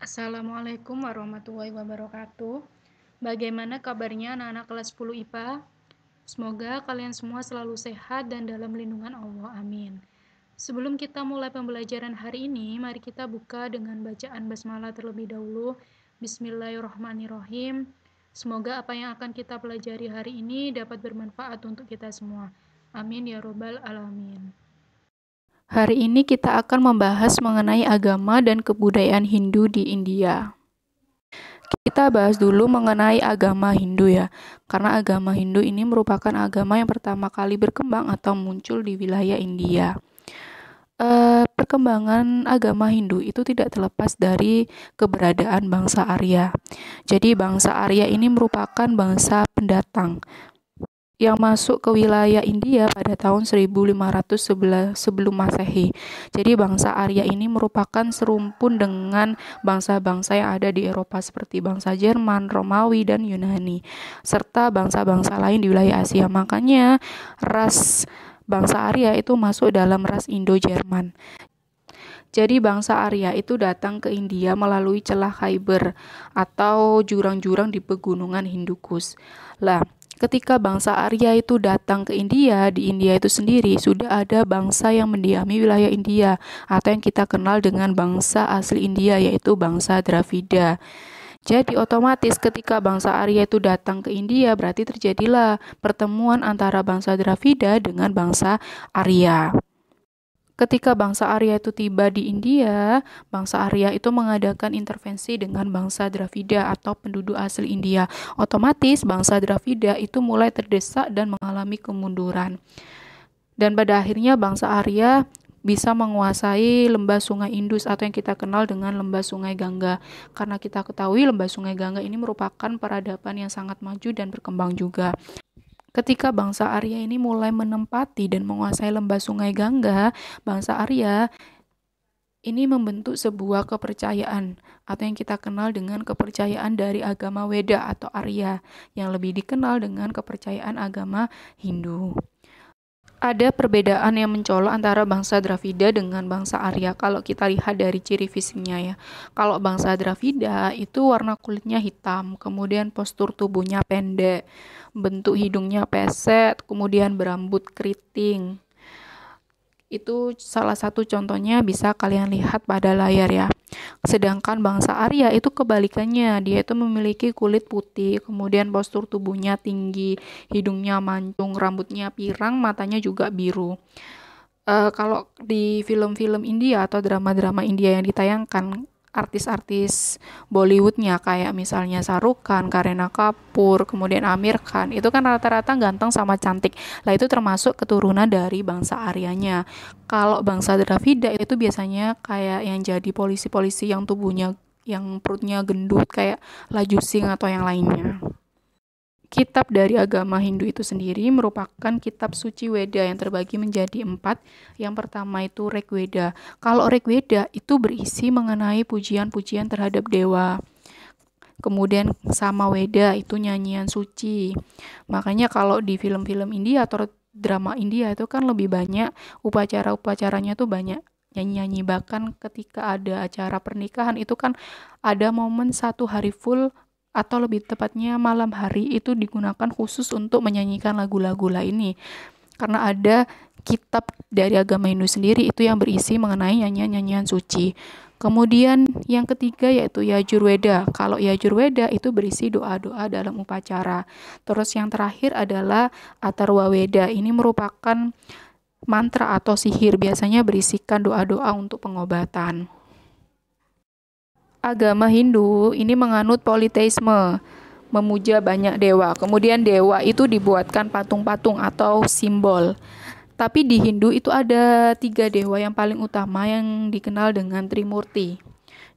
Assalamualaikum warahmatullahi wabarakatuh. Bagaimana kabarnya anak-anak kelas 10 IPA? Semoga kalian semua selalu sehat dan dalam lindungan Allah. Amin. Sebelum kita mulai pembelajaran hari ini, mari kita buka dengan bacaan basmalah terlebih dahulu. Bismillahirrahmanirrahim. Semoga apa yang akan kita pelajari hari ini dapat bermanfaat untuk kita semua. Amin ya robbal alamin. Hari ini kita akan membahas mengenai agama dan kebudayaan Hindu di India. Kita bahas dulu mengenai agama Hindu ya, karena agama Hindu ini merupakan agama yang pertama kali berkembang atau muncul di wilayah India. Perkembangan agama Hindu itu tidak terlepas dari keberadaan bangsa Arya. Jadi bangsa Arya ini merupakan bangsa pendatang yang masuk ke wilayah India pada tahun 1511 sebelum Masehi. Jadi bangsa Arya ini merupakan serumpun dengan bangsa-bangsa yang ada di Eropa seperti bangsa Jerman, Romawi, dan Yunani, serta bangsa-bangsa lain di wilayah Asia. Makanya ras bangsa Arya itu masuk dalam ras Indo-Jerman. Jadi bangsa Arya itu datang ke India melalui celah Khyber atau jurang-jurang di pegunungan Hindukush. Lah, ketika bangsa Arya itu datang ke India, di India itu sendiri sudah ada bangsa yang mendiami wilayah India atau yang kita kenal dengan bangsa asli India, yaitu bangsa Dravida. Jadi otomatis ketika bangsa Arya itu datang ke India, berarti terjadilah pertemuan antara bangsa Dravida dengan bangsa Arya. Ketika bangsa Arya itu tiba di India, bangsa Arya itu mengadakan intervensi dengan bangsa Dravida atau penduduk asli India. Otomatis bangsa Dravida itu mulai terdesak dan mengalami kemunduran. Dan pada akhirnya bangsa Arya bisa menguasai lembah sungai Indus atau yang kita kenal dengan lembah sungai Gangga. Karena kita ketahui lembah sungai Gangga ini merupakan peradaban yang sangat maju dan berkembang juga. Ketika bangsa Arya ini mulai menempati dan menguasai lembah sungai Gangga, bangsa Arya ini membentuk sebuah kepercayaan atau yang kita kenal dengan kepercayaan dari agama Weda atau Arya, yang lebih dikenal dengan kepercayaan agama Hindu. Ada perbedaan yang mencolok antara bangsa Dravida dengan bangsa Arya kalau kita lihat dari ciri fisiknya ya. Kalau bangsa Dravida itu warna kulitnya hitam, kemudian postur tubuhnya pendek, bentuk hidungnya pesek, kemudian berambut keriting. Itu salah satu contohnya bisa kalian lihat pada layar ya. Sedangkan bangsa Arya itu kebalikannya, dia itu memiliki kulit putih, kemudian postur tubuhnya tinggi, hidungnya mancung, rambutnya pirang, matanya juga biru. Kalau di film-film India atau drama-drama India yang ditayangkan, artis-artis Bollywoodnya kayak misalnya Shah Rukh Khan, Kareena Kapoor, kemudian Amir Khan, itu kan rata-rata ganteng sama cantik. Lah itu termasuk keturunan dari bangsa Aryanya. Kalau bangsa Dravida itu biasanya kayak yang jadi polisi-polisi yang tubuhnya, yang perutnya gendut kayak Laju Singh atau yang lainnya. Kitab dari agama Hindu itu sendiri merupakan kitab suci Weda yang terbagi menjadi 4. Yang pertama itu Rig Veda. Kalau Rig Veda itu berisi mengenai pujian-pujian terhadap dewa. Kemudian Sama Weda itu nyanyian suci. Makanya kalau di film-film India atau drama India itu kan lebih banyak upacara-upacaranya tuh banyak nyanyi-nyanyi. Bahkan ketika ada acara pernikahan itu kan ada momen 1 hari full atau lebih tepatnya malam hari itu digunakan khusus untuk menyanyikan lagu-lagu lainnya. Karena ada kitab dari agama Hindu sendiri itu yang berisi mengenai nyanyian-nyanyian suci. Kemudian yang ketiga yaitu Yajurveda. Kalau Yajurveda itu berisi doa-doa dalam upacara. Terus yang terakhir adalah Atharva Veda. Ini merupakan mantra atau sihir, biasanya berisikan doa-doa untuk pengobatan. Agama Hindu ini menganut politeisme, memuja banyak dewa. Kemudian dewa itu dibuatkan patung-patung atau simbol. Tapi di Hindu itu ada 3 dewa yang paling utama yang dikenal dengan Trimurti.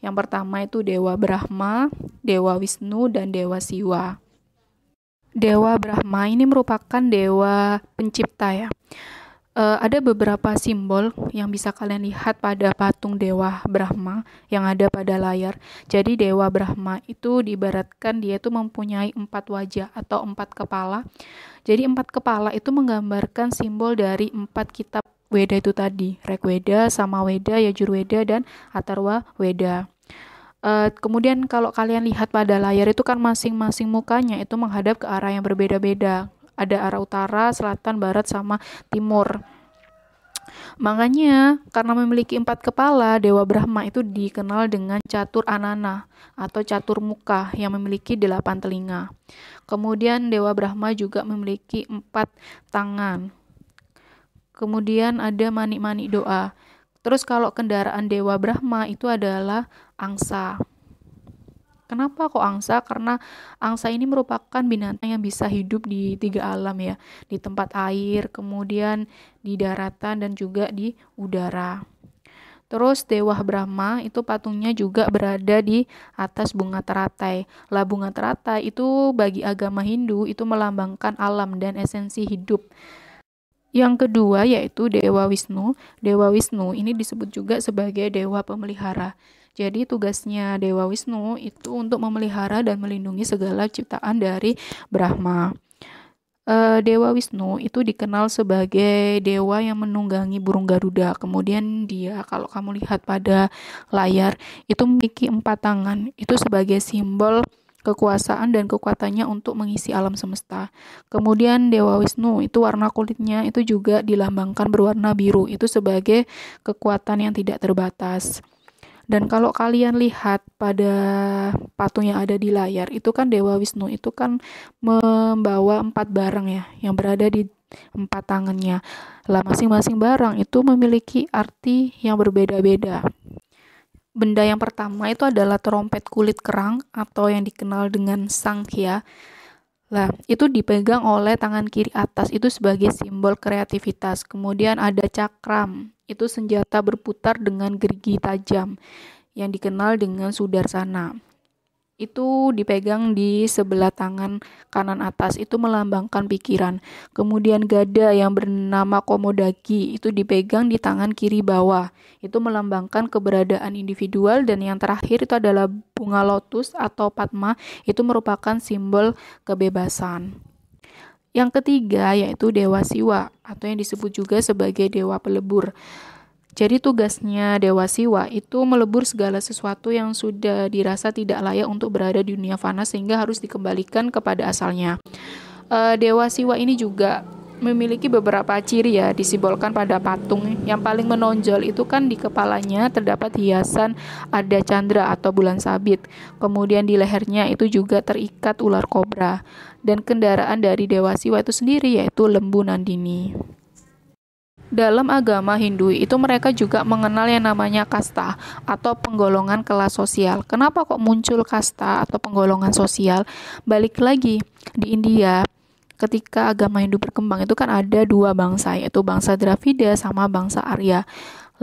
Yang pertama itu Dewa Brahma, Dewa Wisnu, dan Dewa Siwa. Dewa Brahma ini merupakan dewa pencipta ya. Ada beberapa simbol yang bisa kalian lihat pada patung Dewa Brahma yang ada pada layar. Jadi Dewa Brahma itu diibaratkan dia itu mempunyai 4 wajah atau 4 kepala. Jadi 4 kepala itu menggambarkan simbol dari 4 kitab Weda itu tadi, Rig Veda, Sama Weda, Yajur Veda, dan Atharva Veda. Kemudian kalau kalian lihat pada layar itu kan masing-masing mukanya itu menghadap ke arah yang berbeda-beda. Ada arah utara, selatan, barat, sama timur. Makanya karena memiliki 4 kepala, Dewa Brahma itu dikenal dengan catur anana atau catur muka yang memiliki 8 telinga. Kemudian Dewa Brahma juga memiliki 4 tangan. Kemudian ada manik-manik doa. Terus kalau kendaraan Dewa Brahma itu adalah angsa. Kenapa kok angsa? Karena angsa ini merupakan binatang yang bisa hidup di 3 alam ya, di tempat air, kemudian di daratan dan juga di udara. Terus Dewa Brahma itu patungnya juga berada di atas bunga teratai. Lah bunga teratai itu bagi agama Hindu itu melambangkan alam dan esensi hidup. Yang kedua yaitu Dewa Wisnu. Dewa Wisnu ini disebut juga sebagai dewa pemelihara. Jadi tugasnya Dewa Wisnu itu untuk memelihara dan melindungi segala ciptaan dari Brahma. Dewa Wisnu itu dikenal sebagai dewa yang menunggangi burung Garuda. Kemudian dia, kalau kamu lihat pada layar, itu memiliki 4 tangan. Itu sebagai simbol kekuasaan dan kekuatannya untuk mengisi alam semesta. Kemudian Dewa Wisnu itu warna kulitnya itu juga dilambangkan berwarna biru. Itu sebagai kekuatan yang tidak terbatas. Dan kalau kalian lihat pada patung yang ada di layar, itu kan Dewa Wisnu itu kan membawa 4 barang ya, yang berada di 4 tangannya. Lah masing-masing barang itu memiliki arti yang berbeda-beda. Benda yang pertama itu adalah trompet kulit kerang atau yang dikenal dengan sangkhya. Lah, itu dipegang oleh tangan kiri atas itu sebagai simbol kreativitas. Kemudian ada cakram, itu senjata berputar dengan gerigi tajam yang dikenal dengan sudarsana. Itu dipegang di sebelah tangan kanan atas, itu melambangkan pikiran. Kemudian gada yang bernama komodaki itu dipegang di tangan kiri bawah, itu melambangkan keberadaan individual. Dan yang terakhir itu adalah bunga lotus atau padma, itu merupakan simbol kebebasan. Yang ketiga yaitu Dewa Siwa atau yang disebut juga sebagai dewa pelebur. Jadi tugasnya Dewa Siwa itu melebur segala sesuatu yang sudah dirasa tidak layak untuk berada di dunia fana sehingga harus dikembalikan kepada asalnya. Dewa Siwa ini juga memiliki beberapa ciri ya, disimbolkan pada patung. Yang paling menonjol itu kan di kepalanya terdapat hiasan ada candra atau bulan sabit. Kemudian di lehernya itu juga terikat ular kobra. Dan kendaraan dari Dewa Siwa itu sendiri yaitu lembu Nandini. Dalam agama Hindu itu mereka juga mengenal yang namanya kasta atau penggolongan kelas sosial. Kenapa kok muncul kasta atau penggolongan sosial? Balik lagi di India, ketika agama Hindu berkembang itu kan ada 2 bangsa, yaitu bangsa Dravida sama bangsa Arya.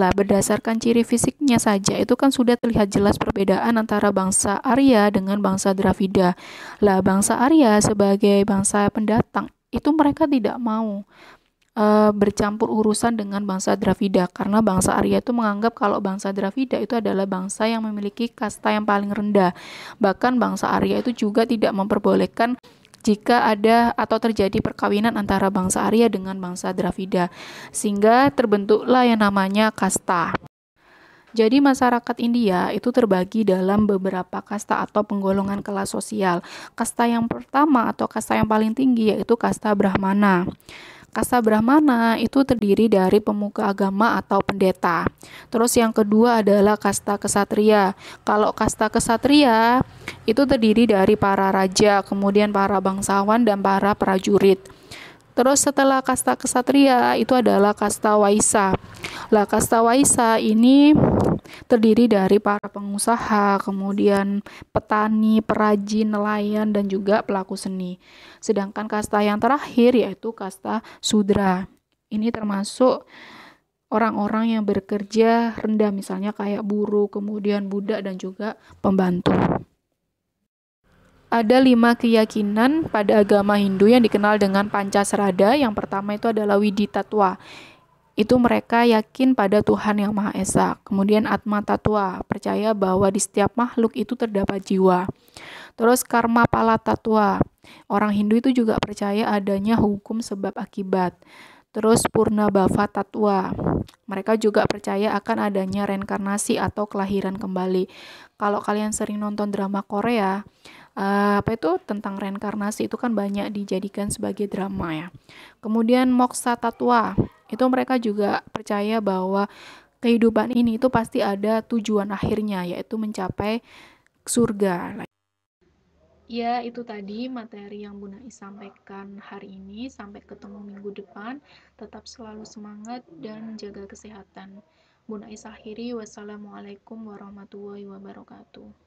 Lah berdasarkan ciri fisiknya saja itu kan sudah terlihat jelas perbedaan antara bangsa Arya dengan bangsa Dravida. Lah bangsa Arya sebagai bangsa pendatang itu mereka tidak mau bercampur urusan dengan bangsa Dravida karena bangsa Arya itu menganggap kalau bangsa Dravida itu adalah bangsa yang memiliki kasta yang paling rendah. Bahkan bangsa Arya itu juga tidak memperbolehkan jika ada atau terjadi perkawinan antara bangsa Arya dengan bangsa Dravida, sehingga terbentuklah yang namanya kasta. Jadi masyarakat India itu terbagi dalam beberapa kasta atau penggolongan kelas sosial. Kasta yang pertama atau kasta yang paling tinggi yaitu kasta Brahmana. Kasta Brahmana itu terdiri dari pemuka agama atau pendeta. Terus yang kedua adalah kasta kesatria. Kalau kasta kesatria itu terdiri dari para raja, kemudian para bangsawan dan para prajurit. Terus setelah kasta kesatria itu adalah kasta Waisya. Lah kasta Waisya ini terdiri dari para pengusaha, kemudian petani, perajin, nelayan, dan juga pelaku seni. Sedangkan kasta yang terakhir yaitu kasta Sudra. Ini termasuk orang-orang yang bekerja rendah, misalnya kayak buruh, kemudian budak, dan juga pembantu. Ada 5 keyakinan pada agama Hindu yang dikenal dengan Pancasrada. Yang pertama itu adalah Widitatwa. Itu mereka yakin pada Tuhan yang Maha Esa. Kemudian Atma Tatwa, percaya bahwa di setiap makhluk itu terdapat jiwa. Terus Karma Pala Tatwa, orang Hindu itu juga percaya adanya hukum sebab akibat. Terus Purna Bhava Tatwa. Mereka juga percaya akan adanya reinkarnasi atau kelahiran kembali. Kalau kalian sering nonton drama Korea, apa itu tentang reinkarnasi itu kan banyak dijadikan sebagai drama ya. Kemudian Moksha Tatwa. Itu mereka juga percaya bahwa kehidupan ini itu pasti ada tujuan akhirnya, yaitu mencapai surga. Ya, itu tadi materi yang Bu Nais sampaikan hari ini. Sampai ketemu minggu depan. Tetap selalu semangat dan jaga kesehatan. Bu Nais akhiri. Wassalamualaikum warahmatullahi wabarakatuh.